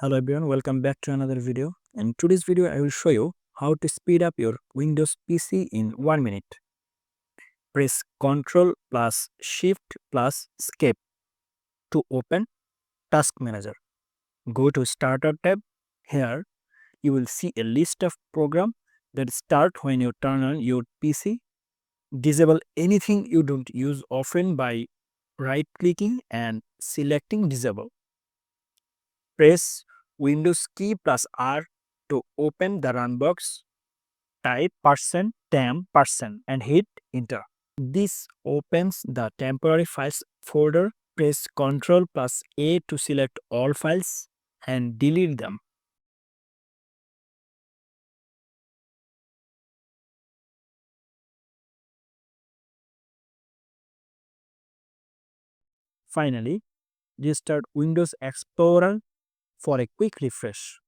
Hello everyone, welcome back to another video. In today's video, I will show you how to speed up your Windows PC in 1 minute. Press Ctrl plus Shift plus Escape to open Task Manager. Go to Starter tab. Here, you will see a list of programs that start when you turn on your PC. Disable anything you don't use often by right-clicking and selecting Disable. Press Windows key plus R to open the run box. Type %temp% and hit enter. This opens the temporary files folder. Press Ctrl plus A to select all files and delete them. Finally, restart Windows Explorer for a quick refresh.